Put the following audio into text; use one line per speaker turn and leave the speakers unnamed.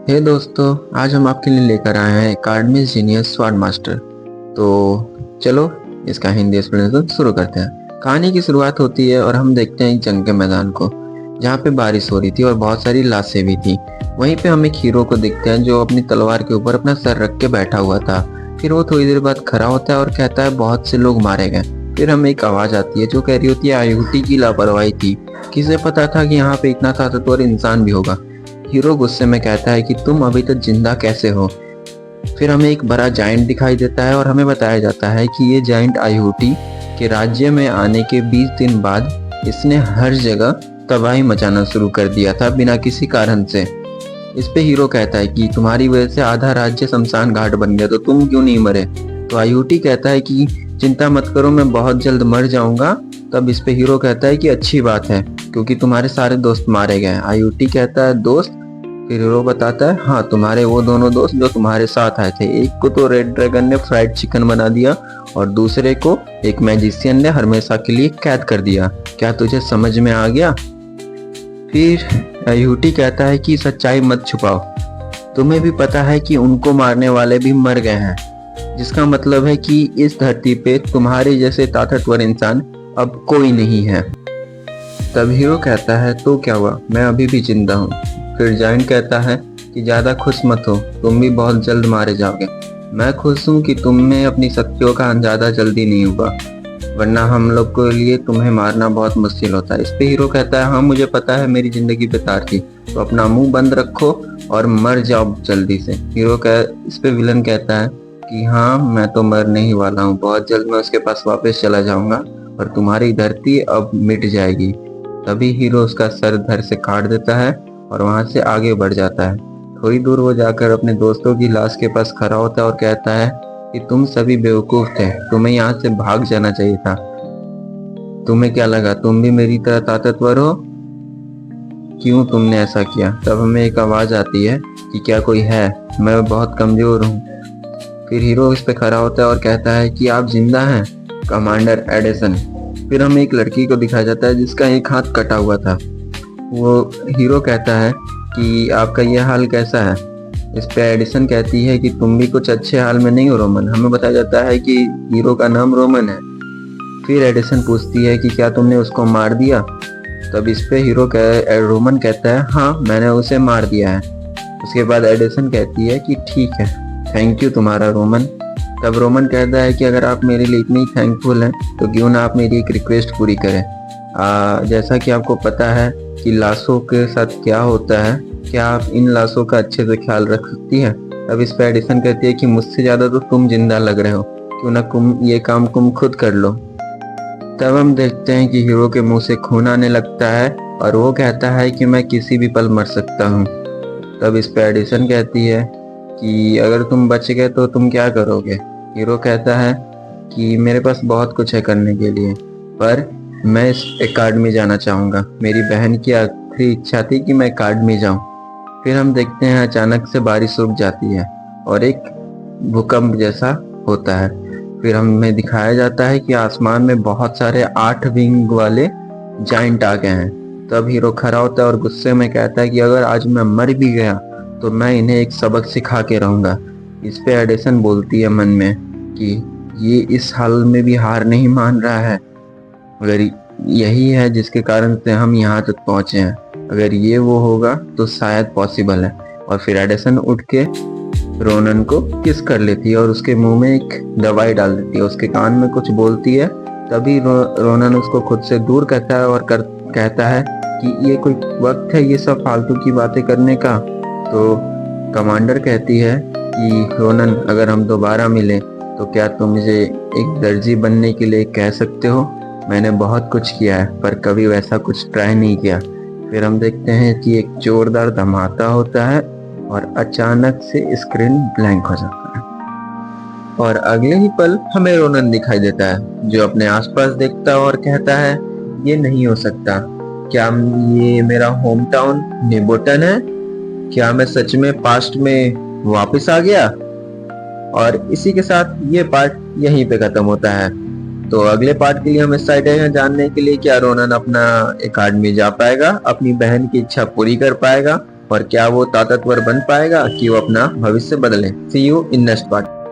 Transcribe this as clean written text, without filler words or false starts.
हे दोस्तों, आज हम आपके लिए लेकर आए हैं अकाडमिक जीनियस स्वॉर्ड मास्टर। तो चलो इसका हिंदी एक्सप्लेनेशन शुरू करते हैं। कहानी की शुरुआत होती है और हम देखते हैं एक जंग के मैदान को, जहाँ पे बारिश हो रही थी और बहुत सारी लाशें भी थी। वहीं पे हम एक हीरो को देखते हैं जो अपनी तलवार के ऊपर अपना सर रख के बैठा हुआ था। फिर वो थोड़ी देर बाद खड़ा होता है और कहता है बहुत से लोग मारे गए। फिर हमें एक आवाज आती है जो कह रही होती है आईयूटी की लापरवाही थी, किसे पता था कि यहाँ पे इतना ताकतवर इंसान भी होगा। हीरो गुस्से में कहता है कि तुम अभी तक जिंदा कैसे हो। फिर हमें एक बड़ा जाइंट दिखाई देता है और हमें बताया जाता है कि ये जाइंट आईयूटी के राज्य में आने के 20 दिन बाद इसने हर जगह तबाही मचाना शुरू कर दिया था बिना किसी कारण से। इस पे हीरो कहता है कि तुम्हारी वजह से आधा राज्य शमशान घाट बन गया, तो तुम क्यों नहीं मरे। तो आईयूटी कहता है कि चिंता मत करो, मैं बहुत जल्द मर जाऊंगा। तब इस पे हीरो कहता है कि अच्छी बात है क्योंकि तुम्हारे सारे दोस्त मारे गए। आईयूटी कहता है दोस्त। फिर हीरो बताता है हाँ, तुम्हारे वो दोनों दोस्त जो तुम्हारे साथ आए थे, एक को तो रेड ड्रैगन ने फ्राइड चिकन बना दिया और दूसरे को एक मैजिशियन ने हमेशा के लिए कैद कर दिया। क्या तुझे समझ में आ गया। फिर यूटी कहता है कि सच्चाई मत छुपाओ, तुम्हें भी पता है कि उनको मारने वाले भी मर गए हैं, जिसका मतलब है कि इस धरती पे तुम्हारे जैसे ताकतवर इंसान अब कोई नहीं है। तब हीरो कहता है तो क्या हुआ, मैं अभी भी जिंदा हूँ। फिर जाइंट कहता है कि ज्यादा खुश मत हो, तुम भी बहुत जल्द मारे जाओगे। मैं खुश हूँ कि तुम में अपनी शक्तियों का अंदाजा जल्दी नहीं हुआ, वरना हम लोग के लिए तुम्हें मारना बहुत मुश्किल होता है। इस पे हीरो कहता है हाँ मुझे पता है, मेरी जिंदगी बेकार थी, तो अपना मुंह बंद रखो और मर जाओ जल्दी से। इस पे विलन कहता है कि हाँ मैं तो मरने ही वाला हूँ, बहुत जल्द मैं उसके पास वापस चला जाऊंगा और तुम्हारी धरती अब मिट जाएगी। तभी हीरो उसका सर धड़ से काट देता है और वहां से आगे बढ़ जाता है। थोड़ी दूर वो जाकर अपने दोस्तों की लाश के पास खड़ा होता है और कहता है कि तुम सभी बेवकूफ थे, तुम्हें यहाँ से भाग जाना चाहिए था। तुम्हें क्या लगा तुम भी मेरी तरह ताकतवर हो, क्यों तुमने ऐसा किया। तब हमें एक आवाज आती है कि क्या कोई है, मैं बहुत कमजोर हूँ। फिर हीरो इस पे खड़ा होता है और कहता है कि आप जिंदा हैं कमांडर एडिसन। फिर हमें एक लड़की को दिखाया जाता है जिसका एक हाथ कटा हुआ था। वो हीरो कहता है कि आपका यह हाल कैसा है। इस पे एडिसन कहती है कि तुम भी कुछ अच्छे हाल में नहीं हो रोमन। हमें बताया जाता है कि हीरो का नाम रोमन है। फिर एडिसन पूछती है कि क्या तुमने उसको मार दिया। तब इस पे रोमन कहता है हाँ मैंने उसे मार दिया है। उसके बाद एडिसन कहती है कि ठीक है, थैंक यू तुम्हारा रोमन। तब रोमन कहता है कि अगर आप मेरे लिए इतनी थैंकफुल हैं तो क्यों ना आप मेरी एक रिक्वेस्ट पूरी करें। जैसा कि आपको पता है कि लाशों के साथ क्या होता है, क्या आप इन लाशों का अच्छे से ख्याल रख सकती है। तब इस पे एडिसन कहती है कि मुझसे ज्यादा तो तुम जिंदा लग रहे हो, क्यों ना ये काम तुम खुद कर लो। तब हम देखते हैं कि हीरो के मुंह से खून आने लगता है और वो कहता है कि मैं किसी भी पल मर सकता हूँ। तब इस पे एडिसन कहती है कि अगर तुम बच गए तो तुम क्या करोगे। हीरो कहता है कि मेरे पास बहुत कुछ है करने के लिए, पर मैं इस अकादमी जाना चाहूंगा। मेरी बहन की आखिरी इच्छा थी कि मैं अकादमी जाऊं। फिर हम देखते हैं अचानक से बारिश रुक जाती है और एक भूकंप जैसा होता है। फिर हमें दिखाया जाता है कि आसमान में बहुत सारे 8 विंग वाले जाइंट आ गए हैं। तब हीरो खड़ा होता है और गुस्से में कहता है कि अगर आज मैं मर भी गया तो मैं इन्हें एक सबक सिखा के रहूंगा। इस पे एडिसन बोलती है मन में कि ये इस हाल में भी हार नहीं मान रहा है, अगर यही है जिसके कारण से हम यहाँ तक पहुंचे हैं, अगर ये वो होगा तो शायद पॉसिबल है। और फिर एडिसन उठ के रोनन को किस कर लेती है और उसके मुंह में एक दवाई डाल देती है, उसके कान में कुछ बोलती है। तभी रोनन उसको खुद से दूर कहता है और कहता है कि ये कोई वक्त है ये सब फालतू की बातें करने का। तो कमांडर कहती है कि रोनन अगर हम दोबारा मिले तो क्या तुम मुझे एक दर्जी बनने के लिए कह सकते हो। मैंने बहुत कुछ किया है पर कभी वैसा कुछ ट्राई नहीं किया। फिर हम देखते हैं कि एक जोरदार धमाका होता है और अचानक से स्क्रीन ब्लैंक हो जाता है और अगले ही पल हमें रोनन दिखाई देता है जो अपने आसपास देखता है और कहता है ये नहीं हो सकता, क्या ये मेरा होम टाउन नेबोटन है, क्या मैं सच में पास्ट में वापस आ गया। और इसी के साथ ये पार्ट यहीं पे खत्म होता है। तो अगले पार्ट के लिए हम एक्साइटेड हैं जानने के लिए क्या रोनन अपना अकादमी जा पाएगा, अपनी बहन की इच्छा पूरी कर पाएगा और क्या वो ताकतवर बन पाएगा कि वो अपना भविष्य बदले। सी यू इन नेक्स्ट पार्ट।